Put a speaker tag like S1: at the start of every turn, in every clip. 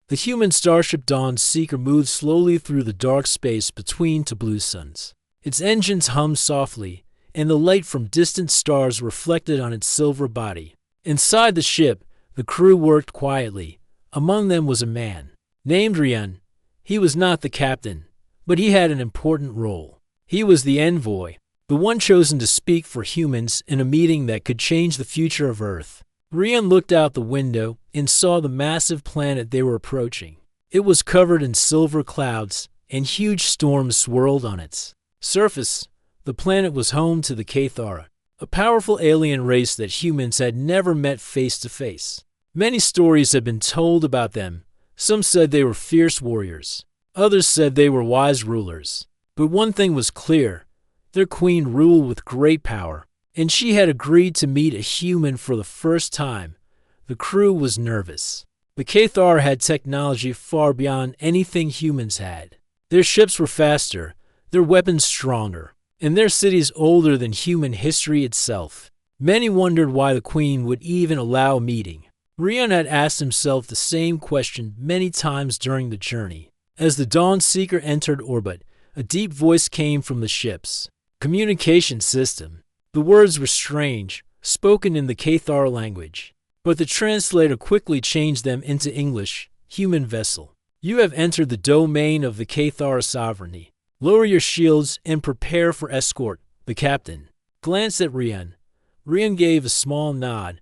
S1: The human starship Dawn Seeker moved slowly through the dark space between two blue suns. Its engines hummed softly, and the light from distant stars reflected on its silver body. Inside the ship, the crew worked quietly. Among them was a man named Rian. He was not the captain, but he had an important role. He was the envoy, the one chosen to speak for humans in a meeting that could change the future of Earth. Rian looked out the window and saw the massive planet they were approaching. It was covered in silver clouds, and huge storms swirled on its surface. The planet was home to the Cathara, a powerful alien race that humans had never met face to face. Many stories had been told about them. Some said they were fierce warriors. Others said they were wise rulers. But one thing was clear: their queen ruled with great power, and she had agreed to meet a human for the first time. The crew was nervous. The Cathar had technology far beyond anything humans had. Their ships were faster, their weapons stronger, and their cities older than human history itself. Many wondered why the queen would even allow a meeting. Rian had asked himself the same question many times during the journey. As the Dawn Seeker entered orbit, a deep voice came from the ship's communication system. The words were strange, spoken in the Cathar language, but the translator quickly changed them into English. Human vessel, you have entered the domain of the Cathar sovereignty. Lower your shields and prepare for escort. The captain glanced at Rian. Rian gave a small nod.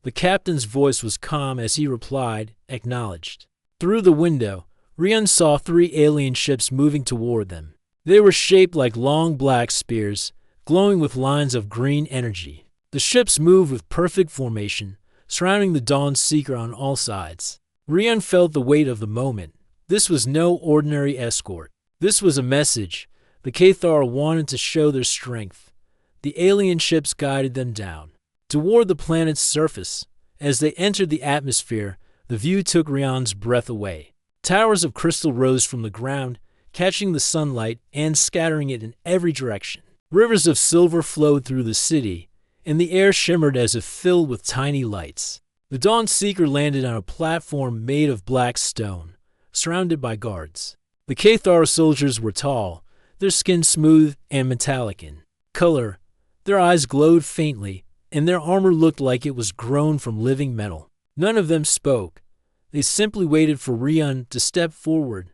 S1: The captain's voice was calm as he replied, "Acknowledged." Through the window, Rian saw 3 alien ships moving toward them. They were shaped like long black spears, glowing with lines of green energy. The ships moved with perfect formation, surrounding the Dawn Seeker on all sides. Rian felt the weight of the moment. This was no ordinary escort. This was a message. The Cathar wanted to show their strength. The alien ships guided them down toward the planet's surface. As they entered the atmosphere, the view took Rian's breath away. Towers of crystal rose from the ground, catching the sunlight and scattering it in every direction. Rivers of silver flowed through the city, and the air shimmered as if filled with tiny lights. The Dawn Seeker landed on a platform made of black stone, surrounded by guards. The Cathar soldiers were tall, their skin smooth and metallic in color. Their eyes glowed faintly, and their armor looked like it was grown from living metal. None of them spoke. They simply waited for Rian to step forward.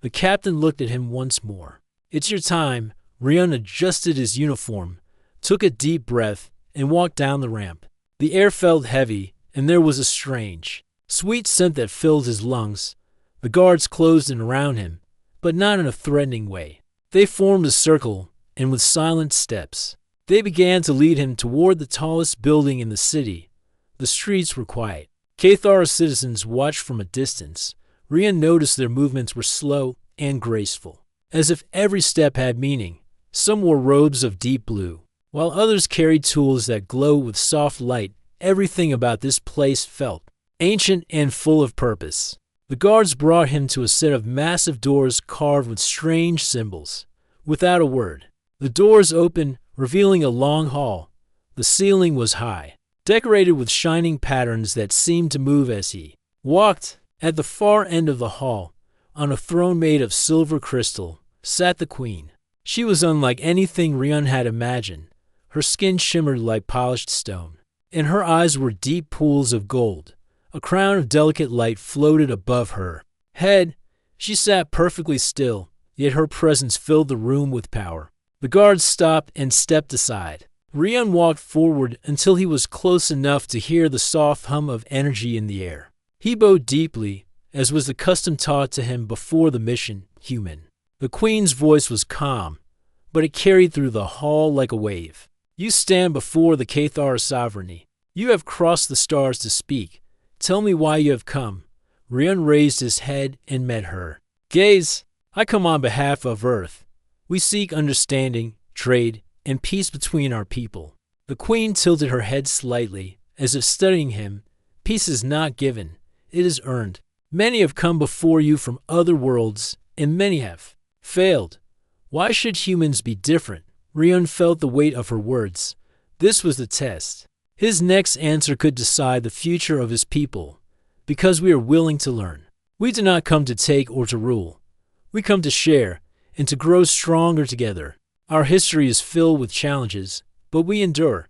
S1: The captain looked at him once more. "It's your time." Rian adjusted his uniform, took a deep breath, and walked down the ramp. The air felt heavy, and there was a strange, sweet scent that filled his lungs. The guards closed in around him, but not in a threatening way. They formed a circle, and with silent steps, they began to lead him toward the tallest building in the city. The streets were quiet. Cathar citizens watched from a distance. Rian noticed their movements were slow and graceful, as if every step had meaning. Some wore robes of deep blue, while others carried tools that glowed with soft light. Everything about this place felt ancient and full of purpose. The guards brought him to a set of massive doors carved with strange symbols. Without a word, the doors opened, revealing a long hall. The ceiling was high, decorated with shining patterns that seemed to move as he walked. At the far end of the hall, on a throne made of silver crystal, sat the queen. She was unlike anything Rian had imagined. Her skin shimmered like polished stone, and her eyes were deep pools of gold. A crown of delicate light floated above her head. She sat perfectly still, yet her presence filled the room with power. The guards stopped and stepped aside. Rian walked forward until he was close enough to hear the soft hum of energy in the air. He bowed deeply, as was the custom taught to him before the mission. "Human." The queen's voice was calm, but it carried through the hall like a wave. "You stand before the Cathar sovereignty. You have crossed the stars to speak. Tell me why you have come." Rian raised his head and met her gaze. "I come on behalf of Earth. We seek understanding, trade, and peace between our people." The queen tilted her head slightly, as if studying him. "Peace is not given. It is earned. Many have come before you from other worlds, and many have failed. Why should humans be different?" Rian felt the weight of her words. This was the test. His next answer could decide the future of his people. "Because we are willing to learn." We do not come to take or to rule. We come to share and to grow stronger together. Our history is filled with challenges, but we endure.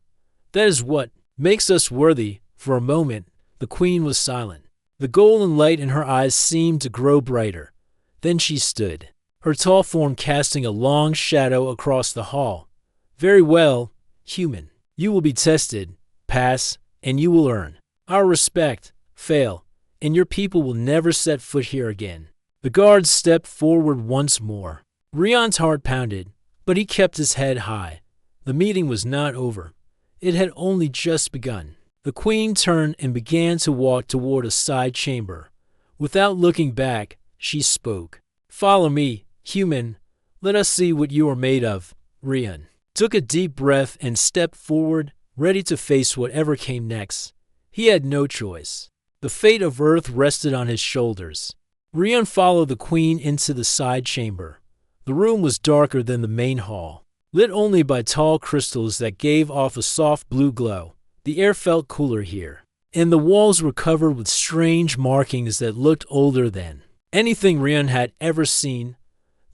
S1: That is what makes us worthy." For a moment, the queen was silent. The golden light in her eyes seemed to grow brighter. Then she stood, her tall form casting a long shadow across the hall. "Very well, human. You will be tested, pass, and you will earn our respect. Fail, and your people will never set foot here again." The guards stepped forward once more. Rion's heart pounded, but he kept his head high. The meeting was not over. It had only just begun. The queen turned and began to walk toward a side chamber. Without looking back, she spoke. "Follow me, human. Let us see what you are made of." Rion took a deep breath and stepped forward, ready to face whatever came next. He had no choice. The fate of Earth rested on his shoulders. Rion followed the queen into the side chamber. The room was darker than the main hall, lit only by tall crystals that gave off a soft blue glow. The air felt cooler here, and the walls were covered with strange markings that looked older than anything Rion had ever seen.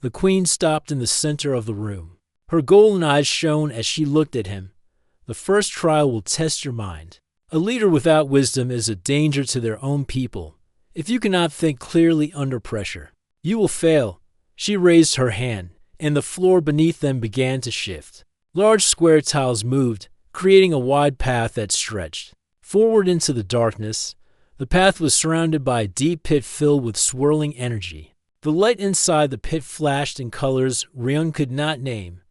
S1: The queen stopped in the center of the room. Her golden eyes shone as she looked at him. "The first trial will test your mind. A leader without wisdom is a danger to their own people. If you cannot think clearly under pressure, you will fail." She raised her hand, and the floor beneath them began to shift. Large square tiles moved, creating a wide path that stretched forward into the darkness. The path was surrounded by a deep pit filled with swirling energy. The light inside the pit flashed in colors Rion could not name.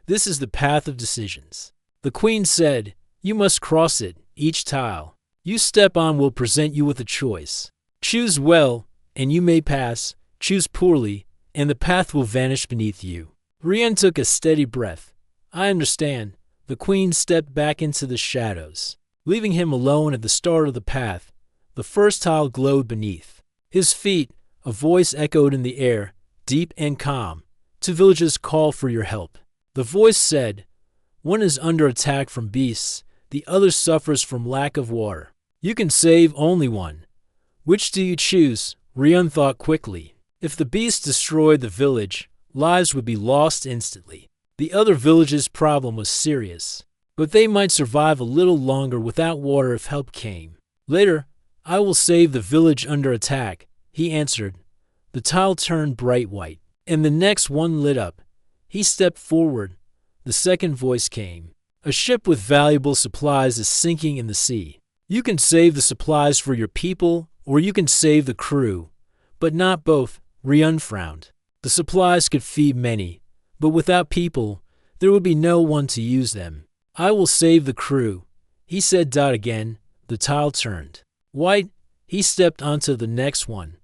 S1: "This is the path of decisions." The queen said, "You must cross it. Each tile you step on will present you with a choice. Choose well, and you may pass. Choose poorly, and the path will vanish beneath you." Rion took a steady breath. "I understand." The queen stepped back into the shadows, leaving him alone at the start of the path. The first tile glowed beneath his feet. A voice echoed in the air, deep and calm. "Two villages call for your help." The voice said, "One is under attack from beasts. The other suffers from lack of water. You can save only one. Which do you choose?" Rion thought quickly. If the beasts destroyed the village, lives would be lost instantly. The other village's problem was serious, but they might survive a little longer without water if help came. "Later, I will save the village under attack," he answered. The tile turned bright white, and the next one lit up. He stepped forward. The second voice came. "A ship with valuable supplies is sinking in the sea. You can save the supplies for your people, or you can save the crew, but not both." Rion frowned. The supplies could feed many, but without people, there would be no one to use them. "I will save the crew," he said. Again, the tile turned white. He stepped onto the next one.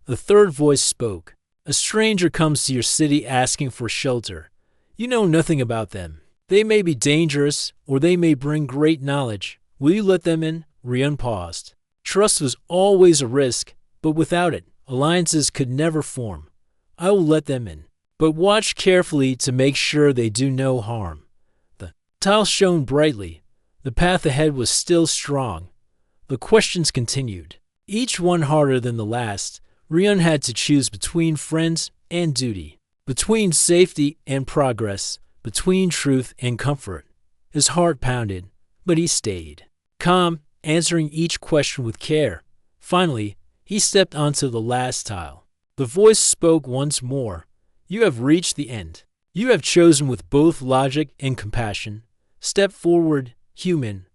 S1: The third voice spoke. "A stranger comes to your city asking for shelter. You know nothing about them. They may be dangerous, or they may bring great knowledge. Will you let them in?" Rion paused. Trust was always a risk, but without it, alliances could never form. "I will let them in, but watch carefully to make sure they do no harm." The tile shone brightly. The path ahead was still strong. The questions continued, each one harder than the last. Rion had to choose between friends and duty, between safety and progress, between truth and comfort. His heart pounded, but he stayed calm, answering each question with care. Finally, he stepped onto the last tile. The voice spoke once more. "You have reached the end. You have chosen with both logic and compassion. Step forward, human."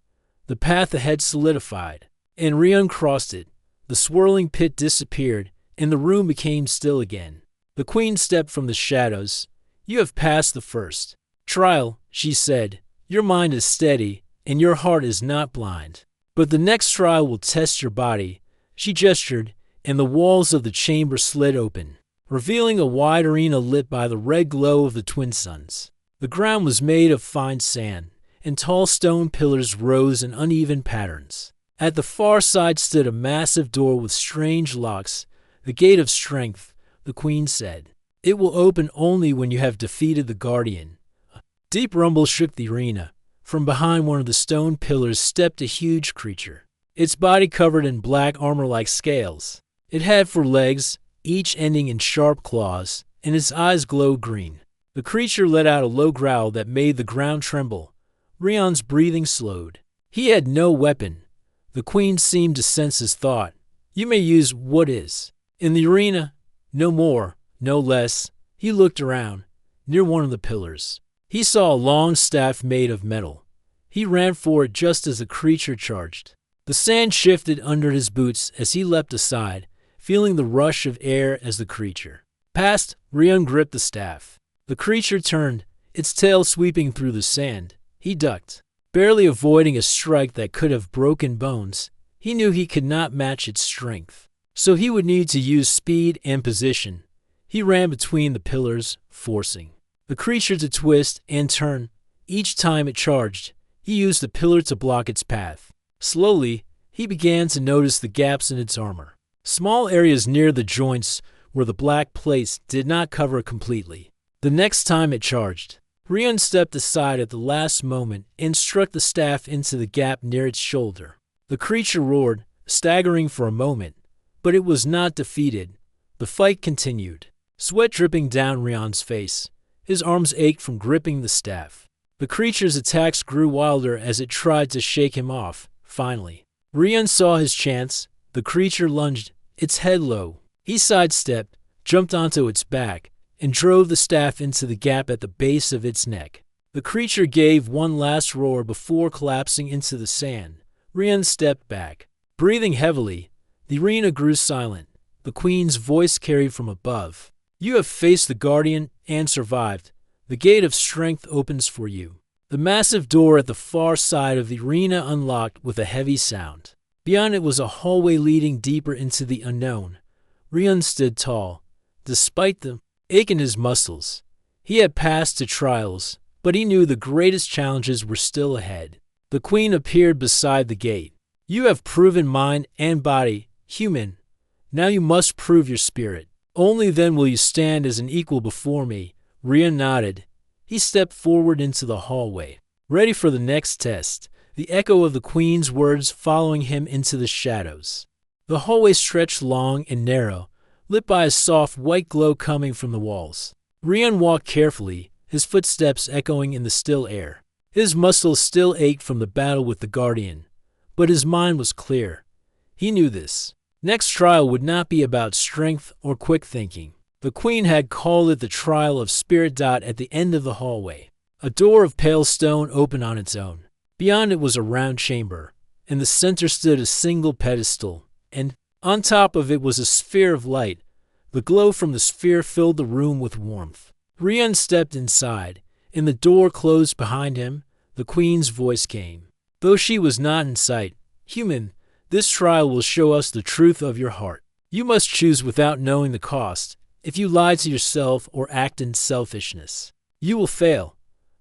S1: The path ahead solidified, and Rion crossed it. The swirling pit disappeared, and the room became still again. The queen stepped from the shadows. "You have passed the first trial," she said. "Your mind is steady, and your heart is not blind. But the next trial will test your body." She gestured, and the walls of the chamber slid open, revealing a wide arena lit by the red glow of the twin suns. The ground was made of fine sand, and tall stone pillars rose in uneven patterns. At the far side stood a massive door with strange locks. "The gate of strength," the queen said. "It will open only when you have defeated the guardian." A deep rumble shook the arena. From behind one of the stone pillars stepped a huge creature, its body covered in black armor like scales. It had 4 legs, each ending in sharp claws, and its eyes glowed green. The creature let out a low growl that made the ground tremble. Rion's breathing slowed. He had no weapon. The queen seemed to sense his thought. You may use what is. In the arena, no more, no less. He looked around. Near one of the pillars, he saw a long staff made of metal. He ran for it just as the creature charged. The sand shifted under his boots as he leapt aside, feeling the rush of air as the creature passed. Rion gripped the staff. The creature turned, its tail sweeping through the sand. He ducked, barely avoiding a strike that could have broken bones. He knew he could not match its strength, so he would need to use speed and position. He ran between the pillars, forcing the creature to twist and turn. Each time it charged, he used the pillar to block its path. Slowly, he began to notice the gaps in its armor. Small areas near the joints where the black plates did not cover completely. The next time it charged, Rion stepped aside at the last moment and struck the staff into the gap near its shoulder. The creature roared, staggering for a moment, but it was not defeated. The fight continued, sweat dripping down Rion's face. His arms ached from gripping the staff. The creature's attacks grew wilder as it tried to shake him off. Finally, Rion saw his chance. The creature lunged, its head low. He sidestepped, jumped onto its back, and drove the staff into the gap at the base of its neck. The creature gave one last roar before collapsing into the sand. Rion stepped back, breathing heavily. The arena grew silent. The queen's voice carried from above. You have faced the guardian and survived. The gate of strength opens for you. The massive door at the far side of the arena unlocked with a heavy sound. Beyond it was a hallway leading deeper into the unknown. Rion stood tall, despite the ache in his muscles. He had passed the trials, but he knew the greatest challenges were still ahead. The queen appeared beside the gate. You have proven mind and body, human. Now you must prove your spirit. Only then will you stand as an equal before me. Rion nodded. He stepped forward into the hallway, ready for the next test, the echo of the queen's words following him into the shadows. The hallway stretched long and narrow, lit by a soft white glow coming from the walls. Rion walked carefully, his footsteps echoing in the still air. His muscles still ached from the battle with the guardian, but his mind was clear. He knew this next trial would not be about strength or quick thinking. The queen had called it the trial of spirit. At the end of the hallway, a door of pale stone opened on its own. Beyond it was a round chamber. In the center stood a single pedestal, and on top of it was a sphere of light. The glow from the sphere filled the room with warmth. Rion stepped inside. In the door closed behind him, the queen's voice came. Though she was not in sight, human, this trial will show us the truth of your heart. You must choose without knowing the cost. If you lie to yourself or act in selfishness, you will fail.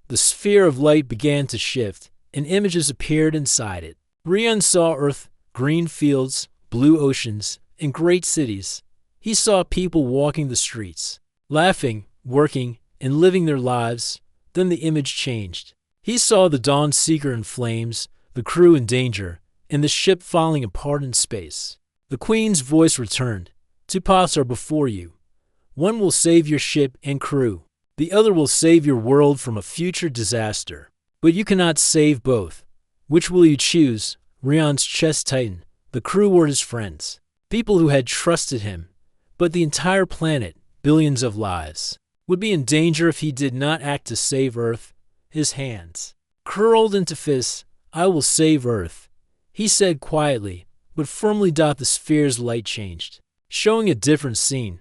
S1: The sphere of light began to shift, and images appeared inside it. Rion saw Earth, green fields, blue oceans, and great cities. He saw people walking the streets, laughing, working, and living their lives. Then the image changed. He saw the Dawn Seeker in flames, the crew in danger, and the ship falling apart in space. The queen's voice returned. Two paths are before you. One will save your ship and crew. The other will save your world from a future disaster. But you cannot save both. Which will you choose? Rion's chest tightened. The crew were his friends, people who had trusted him. But the entire planet, billions of lives, would be in danger if he did not act to save Earth. His hands curled into fists. I will save Earth, he said quietly, but firmly. The sphere's light changed, showing a different scene.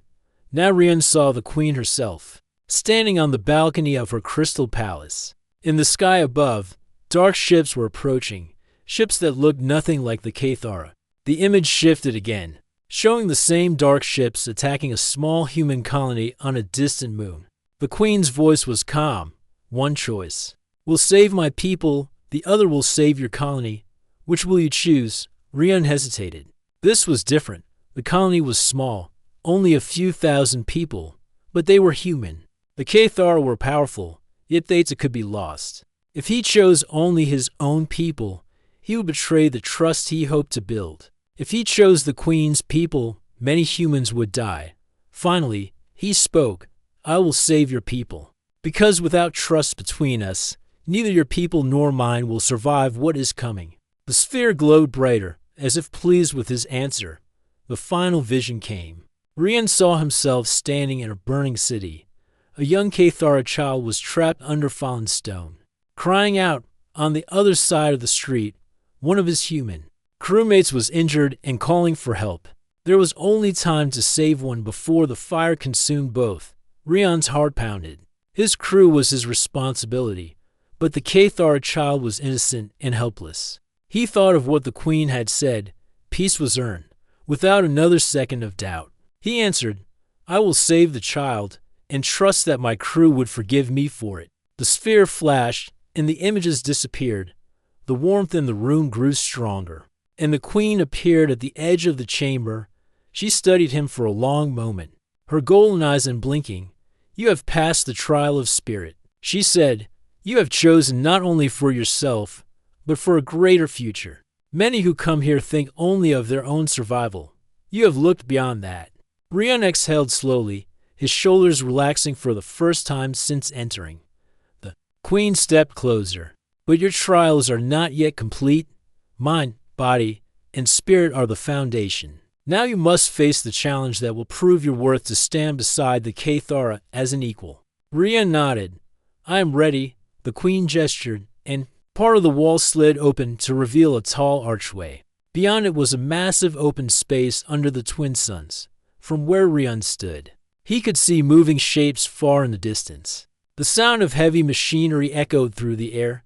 S1: Now Rion saw the queen herself, standing on the balcony of her crystal palace. In the sky above, dark ships were approaching, ships that looked nothing like the Cathara. The image shifted again, showing the same dark ships attacking a small human colony on a distant moon. The queen's voice was calm. One choice will save my people, the other will save your colony. Which will you choose? Rion hesitated. This was different. The colony was small, only a few thousand people, but they were human. The Cathara were powerful, yet Theta could be lost. If he chose only his own people, he would betray the trust he hoped to build. If he chose the queen's people, many humans would die. Finally, he spoke, I will save your people. Because without trust between us, neither your people nor mine will survive what is coming. The sphere glowed brighter, as if pleased with his answer. The final vision came. Rian saw himself standing in a burning city. A young Cathara child was trapped under fallen stone. Crying out, on the other side of the street, one of his human crewmates was injured and calling for help. There was only time to save one before the fire consumed both. Rian's heart pounded. His crew was his responsibility, but the Cathara child was innocent and helpless. He thought of what the queen had said. Peace was earned, without another second of doubt. He answered, I will save the child, and trust that my crew would forgive me for it. The sphere flashed, and the images disappeared. The warmth in the room grew stronger, and the queen appeared at the edge of the chamber. She studied him for a long moment, her golden eyes unblinking. You have passed the trial of spirit, she said. You have chosen not only for yourself, but for a greater future. Many who come here think only of their own survival. You have looked beyond that. Rian exhaled slowly, his shoulders relaxing for the first time since entering. The queen stepped closer. But your trials are not yet complete. Mind, body, and spirit are the foundation. Now you must face the challenge that will prove your worth to stand beside the Cathara as an equal. Rian nodded. I am ready. The queen gestured, and part of the wall slid open to reveal a tall archway. Beyond it was a massive open space under the twin suns. From where Rian stood, he could see moving shapes far in the distance. The sound of heavy machinery echoed through the air.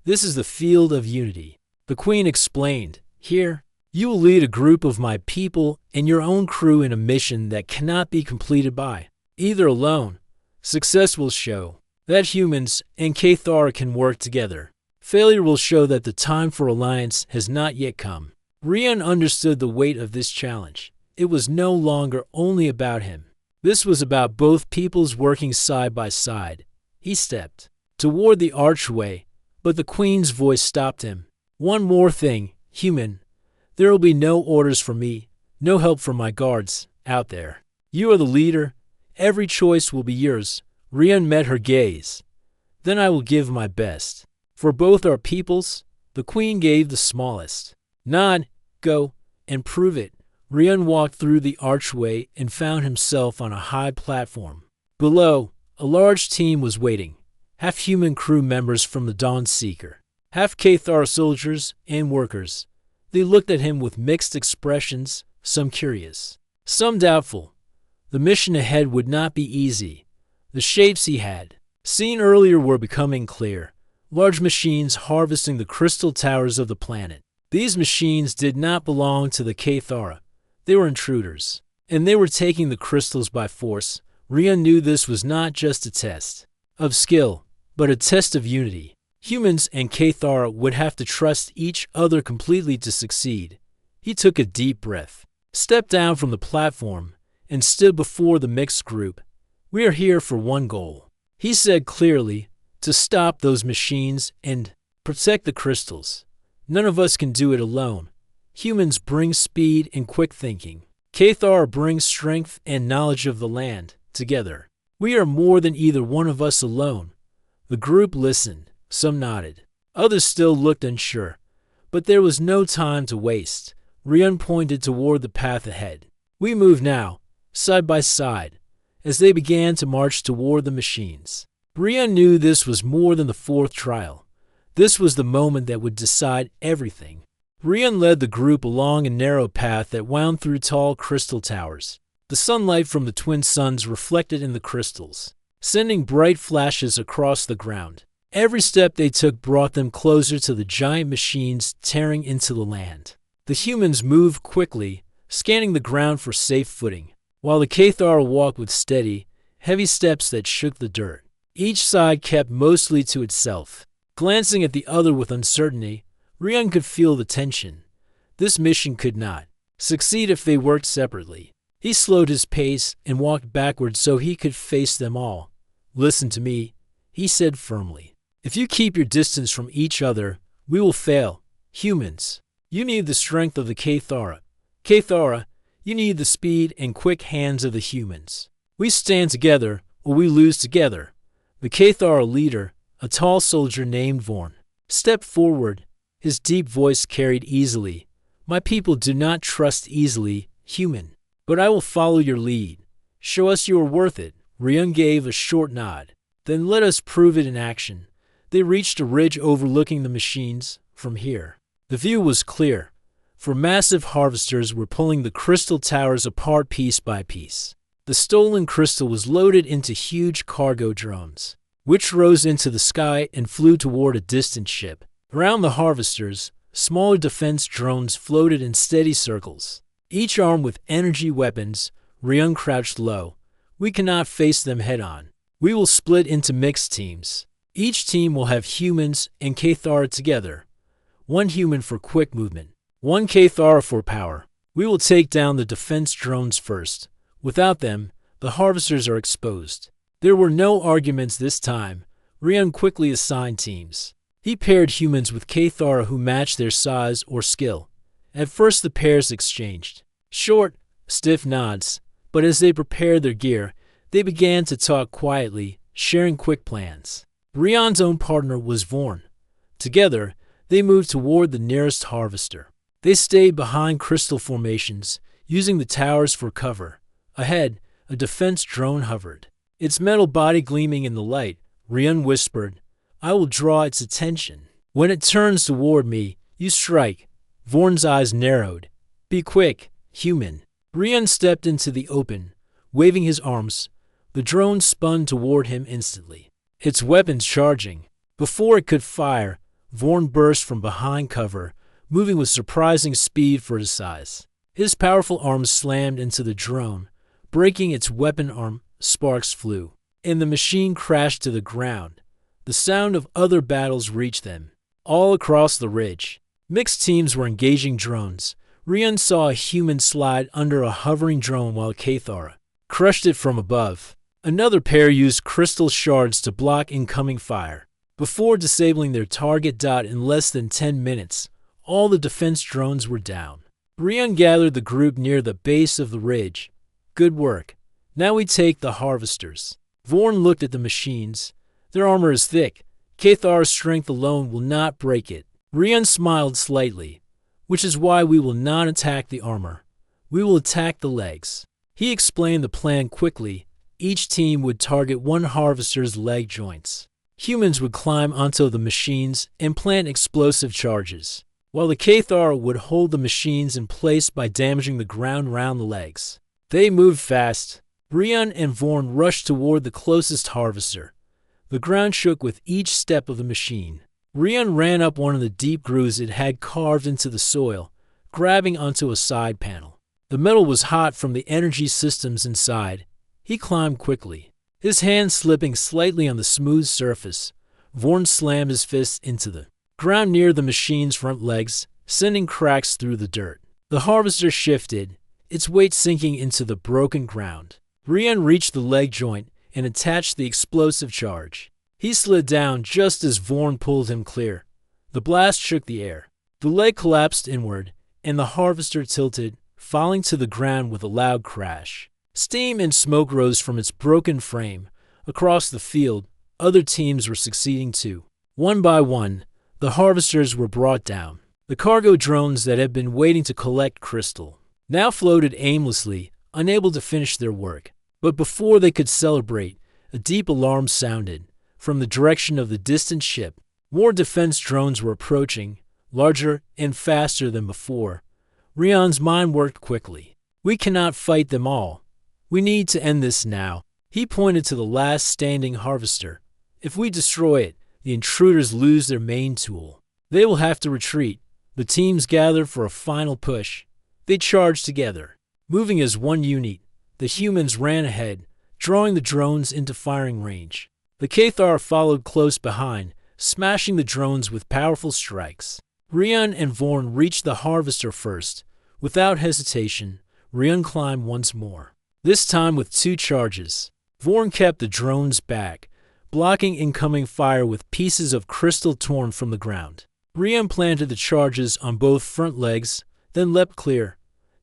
S1: This is the field of unity, the queen explained. Here, you will lead a group of my people and your own crew in a mission that cannot be completed by either alone. Success will show that humans and Cathara can work together. Failure will show that the time for alliance has not yet come. Rian understood the weight of this challenge. It was no longer only about him. This was about both peoples working side by side. He stepped toward the archway, but the queen's voice stopped him. One more thing, human. There will be no orders from me, no help from my guards out there. You are the leader. Every choice will be yours. Rian met her gaze. Then I will give my best. For both our peoples, the queen gave the smallest nod. Go and prove it. Rian walked through the archway and found himself on a high platform. Below, a large team was waiting. Half human crew members from the Dawn Seeker, half Cathar soldiers and workers. They looked at him with mixed expressions, some curious, some doubtful. The mission ahead would not be easy. The shapes he had seen earlier were becoming clear. Large machines harvesting the crystal towers of the planet. These machines did not belong to the Cathara. They were intruders, and they were taking the crystals by force. Rian knew this was not just a test of skill, but a test of unity. Humans and Cathara would have to trust each other completely to succeed. He took a deep breath, stepped down from the platform, and stood before the mixed group. We are here for one goal, he said clearly, to stop those machines and protect the crystals. None of us can do it alone. Humans bring speed and quick thinking. Cathar brings strength and knowledge of the land. Together, we are more than either one of us alone. The group listened. Some nodded. Others still looked unsure. But there was no time to waste. Rian pointed toward the path ahead. We move now, side by side, as they began to march toward the machines. Rian knew this was more than the fourth trial. This was the moment that would decide everything. Rian led the group along a narrow path that wound through tall crystal towers. The sunlight from the twin suns reflected in the crystals, sending bright flashes across the ground. Every step they took brought them closer to the giant machines tearing into the land. The humans moved quickly, scanning the ground for safe footing, while the Cathar walked with steady, heavy steps that shook the dirt. Each side kept mostly to itself. Glancing at the other with uncertainty, Rian could feel the tension. This mission could not succeed if they worked separately. He slowed his pace and walked backwards so he could face them all. Listen to me, he said firmly. If you keep your distance from each other, we will fail. Humans, you need the strength of the Cathara. Cathara, You need the speed and quick hands of the humans. We stand together, or we lose together. The Cathar leader, a tall soldier named Vorn, stepped forward. His deep voice carried easily. My people do not trust easily, human. But I will follow your lead. Show us you are worth it. Ryun gave a short nod. Then let us prove it in action. They reached a ridge overlooking the machines. From here, the view was clear, for massive harvesters were pulling the crystal towers apart piece by piece. The stolen crystal was loaded into huge cargo drones, which rose into the sky and flew toward a distant ship. Around the harvesters, smaller defense drones floated in steady circles, each armed with energy weapons. Ryun crouched low. We cannot face them head-on. We will split into mixed teams. Each team will have humans and Cathar together. One human for quick movement, one Cathar for power. We will take down the defense drones first. Without them, the harvesters are exposed. There were no arguments this time. Ryun quickly assigned teams. He paired humans with Cathar who matched their size or skill. At first the pairs exchanged short, stiff nods, but as they prepared their gear, they began to talk quietly, sharing quick plans. Ryun's own partner was Vorn. Together, they moved toward the nearest harvester. They stayed behind crystal formations, using the towers for cover. Ahead, a defense drone hovered, its metal body gleaming in the light. Ryun whispered, I will draw its attention. When it turns toward me, you strike. Vorn's eyes narrowed. Be quick, human. Ryun stepped into the open, waving his arms. The drone spun toward him instantly, its weapons charging. Before it could fire, Vorn burst from behind cover, moving with surprising speed for his size. His powerful arms slammed into the drone, breaking its weapon arm. Sparks flew, and the machine crashed to the ground. The sound of other battles reached them. All across the ridge, mixed teams were engaging drones. Ryun saw a human slide under a hovering drone while Cathar crushed it from above. Another pair used crystal shards to block incoming fire. Before disabling their target. In less than 10 minutes, all the defense drones were down. Ryun gathered the group near the base of the ridge. Good work. Now we take the harvesters. Vorn looked at the machines. Their armor is thick. Cathar's strength alone will not break it. Ryun smiled slightly, which is why we will not attack the armor. We will attack the legs. He explained the plan quickly. Each team would target one harvester's leg joints. Humans would climb onto the machines and plant explosive charges, while the Cathar would hold the machines in place by damaging the ground round the legs. They moved fast. Ryun and Vorn rushed toward the closest harvester. The ground shook with each step of the machine. Ryun ran up one of the deep grooves it had carved into the soil, grabbing onto a side panel. The metal was hot from the energy systems inside. He climbed quickly, his hand slipping slightly on the smooth surface. Vorn slammed his fist into the ground near the machine's front legs, sending cracks through the dirt. The harvester shifted, its weight sinking into the broken ground. Ryun reached the leg joint and attached the explosive charge. He slid down just as Vorn pulled him clear. The blast shook the air. The leg collapsed inward, and the harvester tilted, falling to the ground with a loud crash. Steam and smoke rose from its broken frame. Across the field, other teams were succeeding too. One by one, the harvesters were brought down. The cargo drones that had been waiting to collect crystal now floated aimlessly, unable to finish their work. But before they could celebrate, a deep alarm sounded. From the direction of the distant ship, more defense drones were approaching, larger and faster than before. Ryun's mind worked quickly. We cannot fight them all. We need to end this now. He pointed to the last standing harvester. If we destroy it, the intruders lose their main tool. They will have to retreat. The teams gathered for a final push. They charged together, moving as one unit. The humans ran ahead, drawing the drones into firing range. The Cathar followed close behind, smashing the drones with powerful strikes. Ryun and Vorn reached the harvester first. Without hesitation, Ryun climbed once more, this time with 2 charges. Vorn kept the drones back, blocking incoming fire with pieces of crystal torn from the ground. Ryun planted the charges on both front legs, then leapt clear.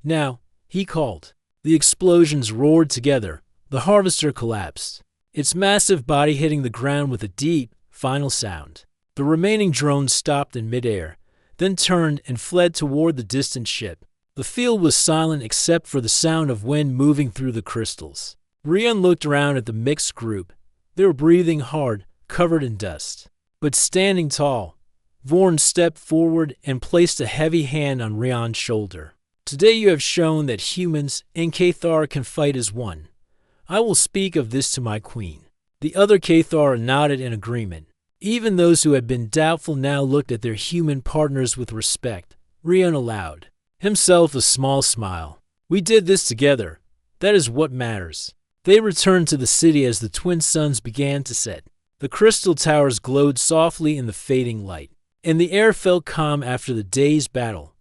S1: Now, he called. The explosions roared together. The harvester collapsed, its massive body hitting the ground with a deep, final sound. The remaining drones stopped in midair, then turned and fled toward the distant ship. The field was silent except for the sound of wind moving through the crystals. Rian looked around at the mixed group. They were breathing hard, covered in dust. But standing tall, Vorn stepped forward and placed a heavy hand on Rian's shoulder. Today you have shown that humans and Cathar can fight as one. I will speak of this to my queen. The other Cathar nodded in agreement. Even those who had been doubtful now looked at their human partners with respect. Rian allowed himself a small smile. We did this together. That is what matters. They returned to the city as the twin suns began to set. The crystal towers glowed softly in the fading light, and the air felt calm after the day's battle.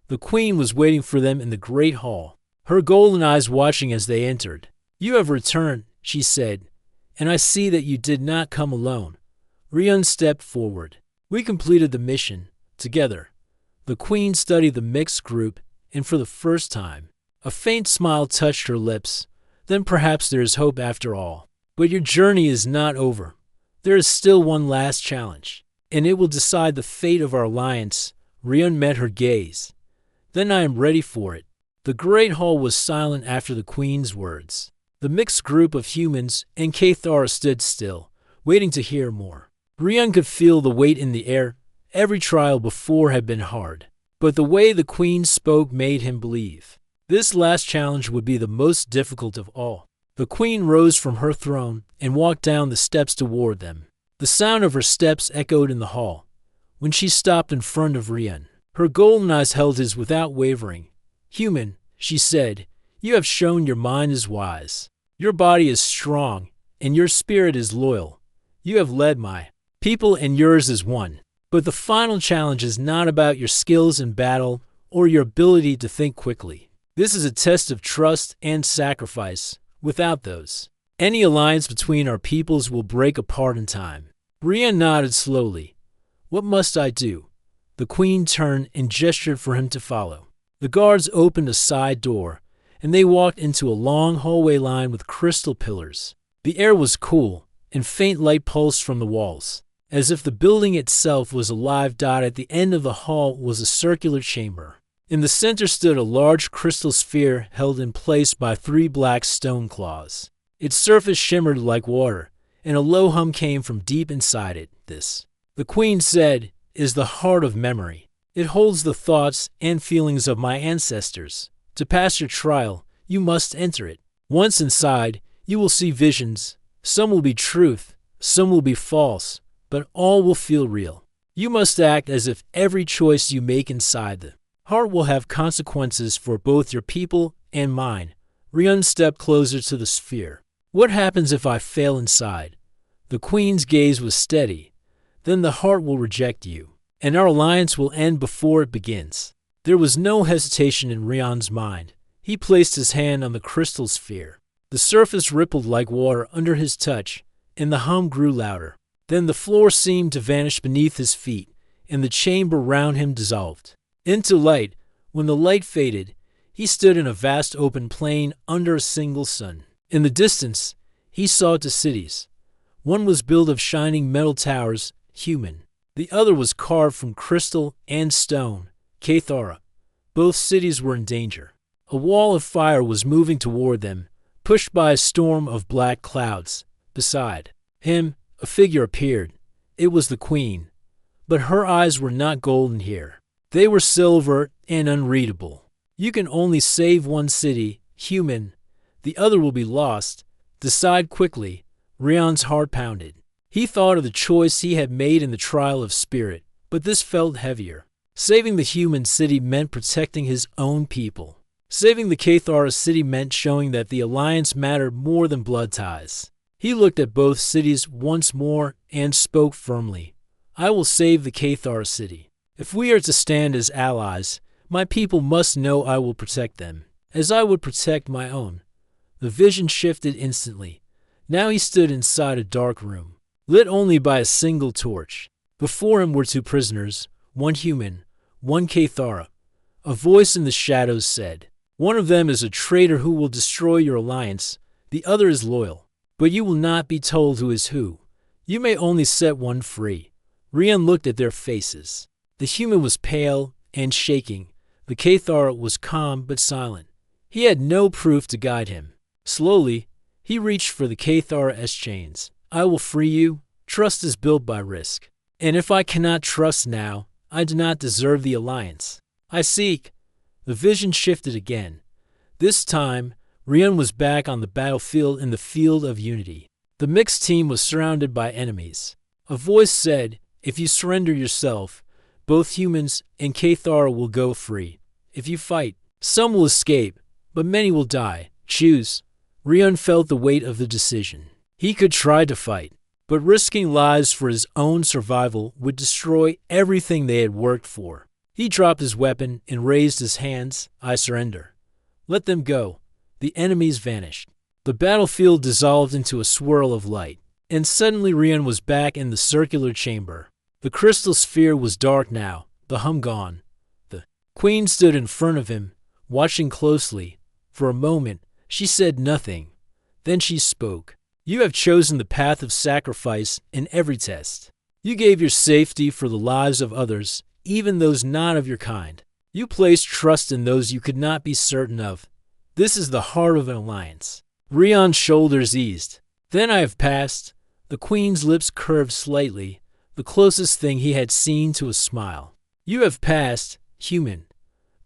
S1: The queen was waiting for them in the great hall, her golden eyes watching as they entered. You have returned, she said, and I see that you did not come alone. Rian stepped forward. We completed the mission together. The queen studied the mixed group, and for the first time, a faint smile touched her lips. Then perhaps there is hope after all. But your journey is not over. There is still one last challenge, and it will decide the fate of our alliance. Rian met her gaze. Then I am ready for it. The great hall was silent after the queen's words. The mixed group of humans and Cathar stood still, waiting to hear more. Rian could feel the weight in the air. Every trial before had been hard, but the way the queen spoke made him believe. This last challenge would be the most difficult of all. The queen rose from her throne and walked down the steps toward them. The sound of her steps echoed in the hall. When she stopped in front of Rian, her golden eyes held his without wavering. Human, she said, you have shown your mind is wise. Your body is strong, and your spirit is loyal. You have led my people, and yours is one. But the final challenge is not about your skills in battle or your ability to think quickly. This is a test of trust and sacrifice. Without those, any alliance between our peoples will break apart in time. Rian nodded slowly. What must I do? The queen turned and gestured for him to follow. The guards opened a side door, and they walked into a long hallway lined with crystal pillars. The air was cool, and faint light pulsed from the walls, as if the building itself was a live dot. At the end of the hall was a circular chamber. In the center stood a large crystal sphere held in place by 3 black stone claws. Its surface shimmered like water, and a low hum came from deep inside it. This, the queen said, is the heart of memory. It holds the thoughts and feelings of my ancestors. To pass your trial, you must enter it. Once inside, you will see visions. Some will be truth, some will be false, but all will feel real. You must act as if every choice you make inside the heart will have consequences for both your people and mine. Rian stepped closer to the sphere. What happens if I fail inside? The queen's gaze was steady. Then the heart will reject you, and our alliance will end before it begins. There was no hesitation in Rian's mind. He placed his hand on the crystal sphere. The surface rippled like water under his touch, and the hum grew louder. Then the floor seemed to vanish beneath his feet, and the chamber round him dissolved into light. When the light faded, he stood in a vast open plain under a single sun. In the distance, he saw 2 cities. One was built of shining metal towers, human. The other was carved from crystal and stone, Cathara. Both cities were in danger. A wall of fire was moving toward them, pushed by a storm of black clouds. Beside him, a figure appeared. It was the queen. But her eyes were not golden here. They were silver and unreadable. You can only save one city, human. The other will be lost. Decide quickly. Rian's heart pounded. He thought of the choice he had made in the trial of spirit, but this felt heavier. Saving the human city meant protecting his own people. Saving the Cathar city meant showing that the alliance mattered more than blood ties. He looked at both cities once more and spoke firmly. I will save the Cathar city. If we are to stand as allies, my people must know I will protect them, as I would protect my own. The vision shifted instantly. Now he stood inside a dark room, lit only by a single torch. Before him were 2 prisoners, one human, one Cathara. A voice in the shadows said, One of them is a traitor who will destroy your alliance, the other is loyal. But you will not be told who is who. You may only set one free. Rian looked at their faces. The human was pale and shaking. The Cathar was calm but silent. He had no proof to guide him. Slowly, he reached for the Cathar's chains. I will free you. Trust is built by risk. And if I cannot trust now, I do not deserve the alliance. I seek. The vision shifted again. This time, Rian was back on the battlefield in the field of unity. The mixed team was surrounded by enemies. A voice said, if you surrender yourself, both humans and Cathar will go free. If you fight, some will escape, but many will die. Choose. Rian felt the weight of the decision. He could try to fight, but risking lives for his own survival would destroy everything they had worked for. He dropped his weapon and raised his hands. I surrender. Let them go. The enemies vanished. The battlefield dissolved into a swirl of light, and suddenly Rian was back in the circular chamber. The crystal sphere was dark now, the hum gone. The queen stood in front of him, watching closely. For a moment, she said nothing. Then she spoke. You have chosen the path of sacrifice in every test. You gave your safety for the lives of others, even those not of your kind. You placed trust in those you could not be certain of. This is the heart of an alliance. Rian's shoulders eased. Then I have passed. The queen's lips curved slightly, the closest thing he had seen to a smile. You have passed, human.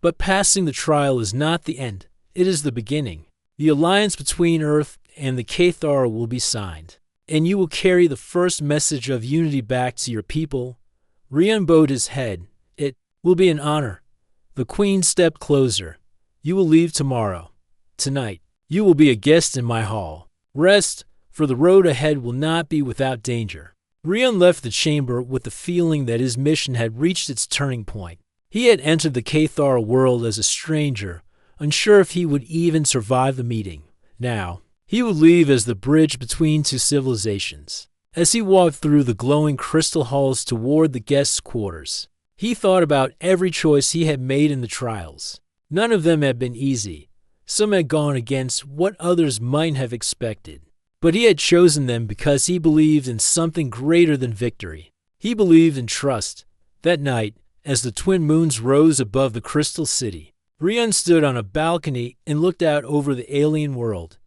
S1: But passing the trial is not the end. It is the beginning. The alliance between Earth and the Cathar will be signed, and you will carry the first message of unity back to your people. Rian bowed his head. It will be an honor. The queen stepped closer. You will leave tomorrow. Tonight, you will be a guest in my hall. Rest, for the road ahead will not be without danger. Rian left the chamber with the feeling that his mission had reached its turning point. He had entered the Cathar world as a stranger, unsure if he would even survive the meeting. Now, he would leave as the bridge between two civilizations. As he walked through the glowing crystal halls toward the guests' quarters, he thought about every choice he had made in the trials. None of them had been easy. Some had gone against what others might have expected. But he had chosen them because he believed in something greater than victory. He believed in trust. That night, as the twin moons rose above the crystal city, Rian stood on a balcony and looked out over the alien world.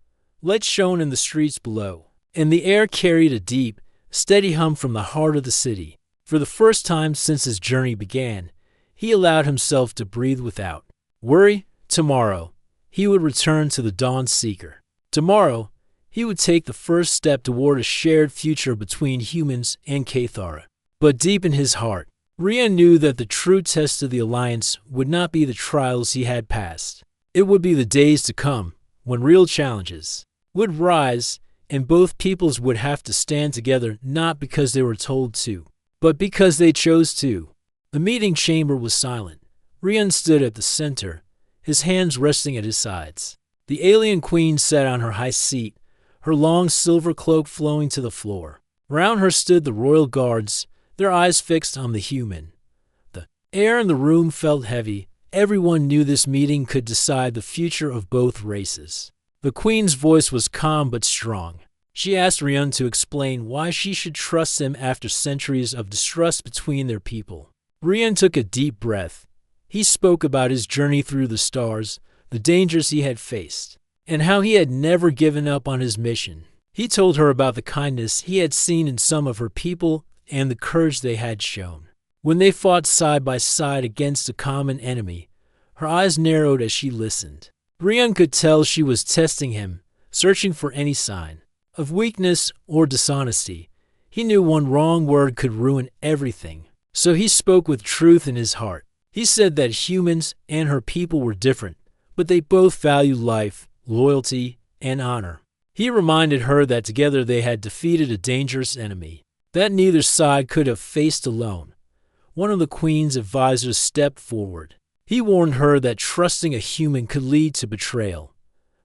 S1: Light shone in the streets below, and the air carried a deep, steady hum from the heart of the city. For the first time since his journey began, he allowed himself to breathe without worry. Tomorrow, he would return to the Dawn Seeker. Tomorrow, he would take the first step toward a shared future between humans and Cathar. But deep in his heart, Rian knew that the true test of the alliance would not be the trials he had passed. It would be the days to come, when real challenges would rise, and both peoples would have to stand together not because they were told to, but because they chose to. The meeting chamber was silent. Rian stood at the center, his hands resting at his sides. The alien queen sat on her high seat, her long silver cloak flowing to the floor. Round her stood the royal guards, their eyes fixed on the human. The air in the room felt heavy. Everyone knew this meeting could decide the future of both races. The queen's voice was calm but strong. She asked Rian to explain why she should trust him after centuries of distrust between their people. Rian took a deep breath. He spoke about his journey through the stars, the dangers he had faced, and how he had never given up on his mission. He told her about the kindness he had seen in some of her people and the courage they had shown. When they fought side by side against a common enemy, her eyes narrowed as she listened. Rian could tell she was testing him, searching for any sign of weakness or dishonesty. He knew one wrong word could ruin everything, so he spoke with truth in his heart. He said that humans and her people were different, but they both valued life, loyalty, and honor. He reminded her that together they had defeated a dangerous enemy that neither side could have faced alone. One of the queen's advisors stepped forward. He warned her that trusting a human could lead to betrayal.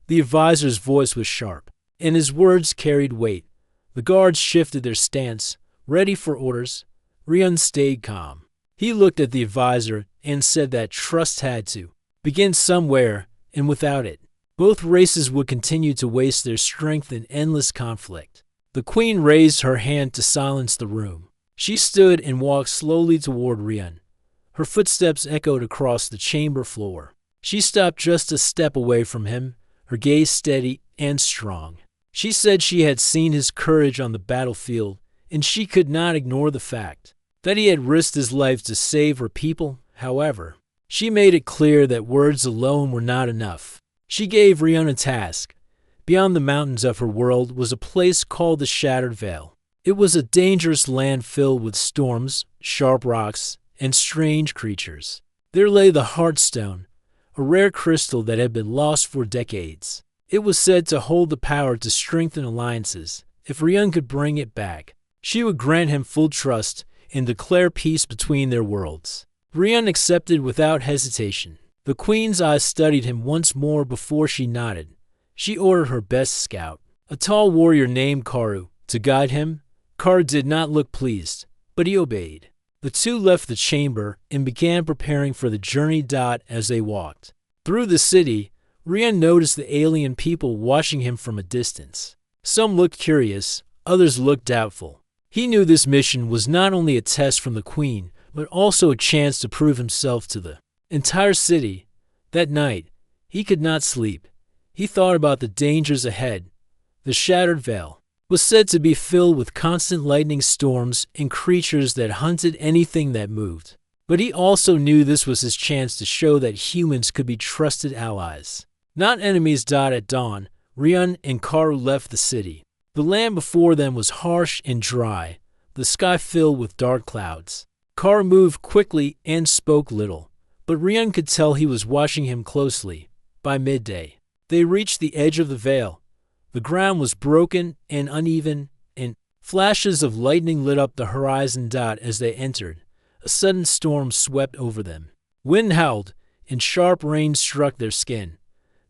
S1: The advisor's voice was sharp, and his words carried weight. The guards shifted their stance, ready for orders. Rian stayed calm. He looked at the advisor and said that trust had to begin somewhere, and without it, both races would continue to waste their strength in endless conflict. The queen raised her hand to silence the room. She stood and walked slowly toward Rian. Her footsteps echoed across the chamber floor. She stopped just a step away from him, her gaze steady and strong. She said she had seen his courage on the battlefield, and she could not ignore the fact that he had risked his life to save her people. However, she made it clear that words alone were not enough. She gave Rian a task. Beyond the mountains of her world was a place called the Shattered Vale. It was a dangerous land filled with storms, sharp rocks, and strange creatures. There lay the Heartstone, a rare crystal that had been lost for decades. It was said to hold the power to strengthen alliances. If Rian could bring it back, she would grant him full trust and declare peace between their worlds. Rian accepted without hesitation. The queen's eyes studied him once more before she nodded. She ordered her best scout, a tall warrior named Karu, to guide him. Karu did not look pleased, but he obeyed. The two left the chamber and began preparing for the journey. As they walked through the city, Rian noticed the alien people watching him from a distance. Some looked curious, others looked doubtful. He knew this mission was not only a test from the queen, but also a chance to prove himself to the entire city. That night, he could not sleep. He thought about the dangers ahead. The Shattered Vale was said to be filled with constant lightning storms and creatures that hunted anything that moved. But he also knew this was his chance to show that humans could be trusted allies, not enemies. At dawn, Rian and Karu left the city. The land before them was harsh and dry, the sky filled with dark clouds. Karu moved quickly and spoke little, but Rian could tell he was watching him closely. By midday, they reached the edge of the vale. The ground was broken and uneven, and flashes of lightning lit up the horizon. As they entered, a sudden storm swept over them. Wind howled, and sharp rain struck their skin.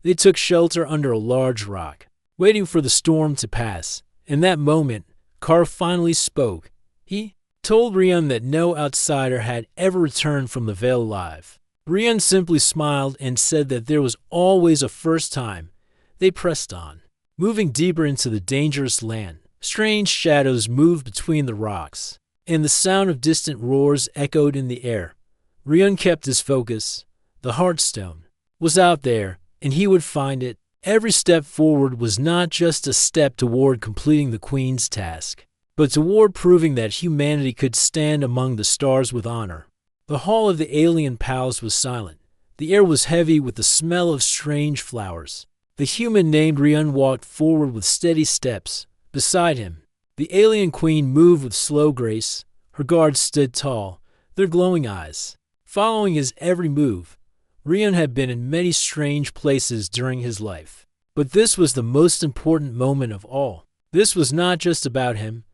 S1: They took shelter under a large rock, waiting for the storm to pass. In that moment, Karu finally spoke. He told Rian that no outsider had ever returned from the Vale alive. Rian simply smiled and said that there was always a first time. They pressed on, moving deeper into the dangerous land. Strange shadows moved between the rocks, and the sound of distant roars echoed in the air. Rian kept his focus. The Heartstone was out there, and he would find it. Every step forward was not just a step toward completing the queen's task, but toward proving that humanity could stand among the stars with honor. The hall of the alien palace was silent. The air was heavy with the smell of strange flowers. The human named Rian walked forward with steady steps. Beside him, the alien queen moved with slow grace. Her guards stood tall, their glowing eyes following his every move. Rian had been in many strange places during his life, but this was the most important moment of all. This was not just about him.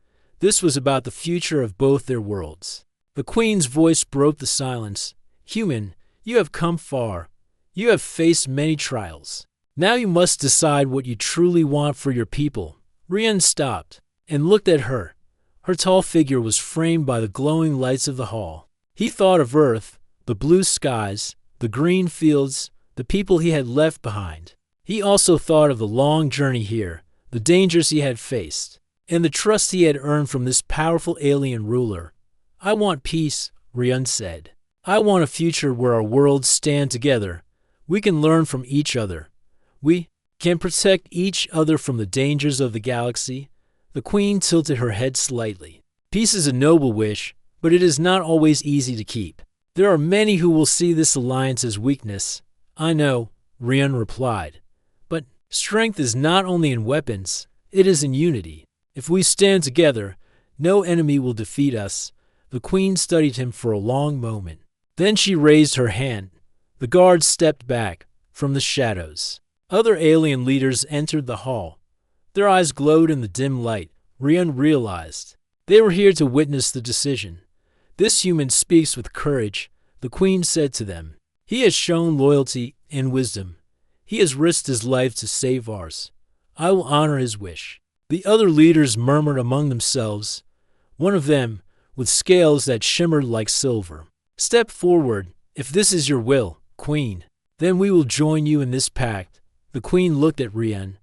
S1: This was about the future of both their worlds. The queen's voice broke the silence. Human, you have come far. You have faced many trials. Now you must decide what you truly want for your people. Rian stopped and looked at her. Her tall figure was framed by the glowing lights of the hall. He thought of Earth, the blue skies, the green fields, the people he had left behind. He also thought of the long journey here, the dangers he had faced, and the trust he had earned from this powerful alien ruler. I want peace, Rian said. I want a future where our worlds stand together. We can learn from each other. We can protect each other from the dangers of the galaxy. The queen tilted her head slightly. Peace is a noble wish, but it is not always easy to keep. There are many who will see this alliance as weakness. I know, Rian replied. But strength is not only in weapons, it is in unity. If we stand together, no enemy will defeat us. The queen studied him for a long moment. Then she raised her hand. The guards stepped back from the shadows. Other alien leaders entered the hall. Their eyes glowed in the dim light. Rian realized they were here to witness the decision. This human speaks with courage, the queen said to them. He has shown loyalty and wisdom. He has risked his life to save ours. I will honor his wish. The other leaders murmured among themselves. One of them, with scales that shimmered like silver, step forward. If this is your will, queen. Then we will join you in this pact. The Queen looked at Rian.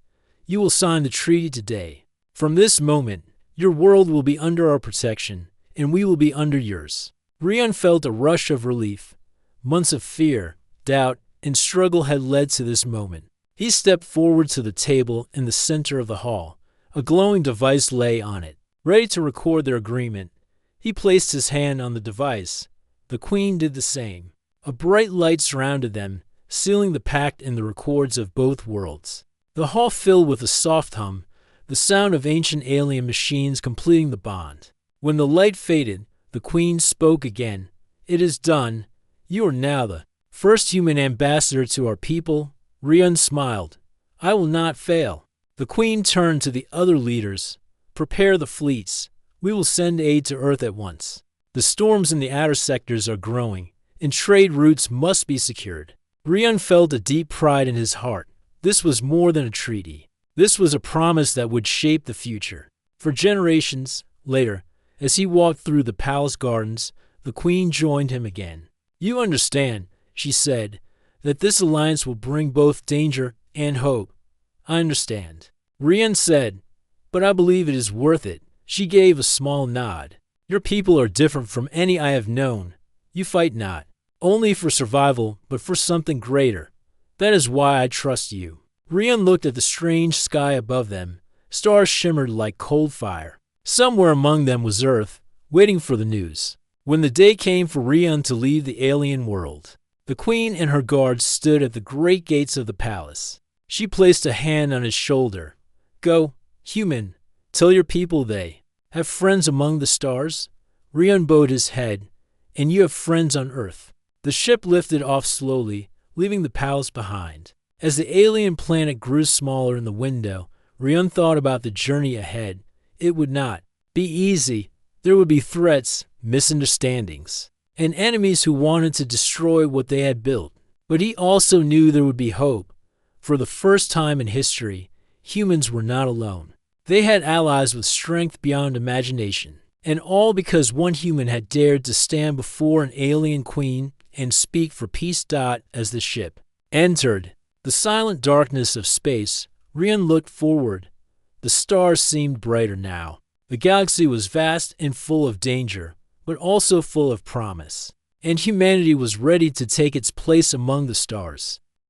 S1: You will sign the treaty today. From this moment, your world will be under our protection, and we will be under yours. Rian felt a rush of relief. Months of fear, doubt, and struggle had led to this moment. He stepped forward to the table in the center of the hall. A glowing device lay on it, ready to record their agreement. He placed his hand on the device. The Queen did the same. A bright light surrounded them, sealing the pact in the records of both worlds. The hall filled with a soft hum, the sound of ancient alien machines completing the bond. When the light faded, the Queen spoke again. It is done. You are now the first human ambassador to our people. Rian smiled. I will not fail. The Queen turned to the other leaders. Prepare the fleets. We will send aid to Earth at once. The storms in the outer sectors are growing, and trade routes must be secured. Rian felt a deep pride in his heart. This was more than a treaty. This was a promise that would shape the future. For generations later, as he walked through the palace gardens, the Queen joined him again. You understand, she said, that this alliance will bring both danger and hope. I understand. Rian said, but I believe it is worth it. She gave a small nod. Your people are different from any I have known. You fight not only for survival, but for something greater. That is why I trust you. Rian looked at the strange sky above them. Stars shimmered like cold fire. Somewhere among them was Earth, waiting for the news. When the day came for Rian to leave the alien world, the Queen and her guards stood at the great gates of the palace. She placed a hand on his shoulder. Go, human, tell your people they have friends among the stars. Rian bowed his head. And you have friends on Earth. The ship lifted off slowly, leaving the palace behind. As the alien planet grew smaller in the window, Rian thought about the journey ahead. It would not be easy. There would be threats, misunderstandings, and enemies who wanted to destroy what they had built. But he also knew there would be hope. For the first time in history, humans were not alone. They had allies with strength beyond imagination. And all because one human had dared to stand before an alien queen and speak for peace. As the ship entered the silent darkness of space, Rian looked forward. The stars seemed brighter now. The galaxy was vast and full of danger, but also full of promise. And humanity was ready to take its place among the stars.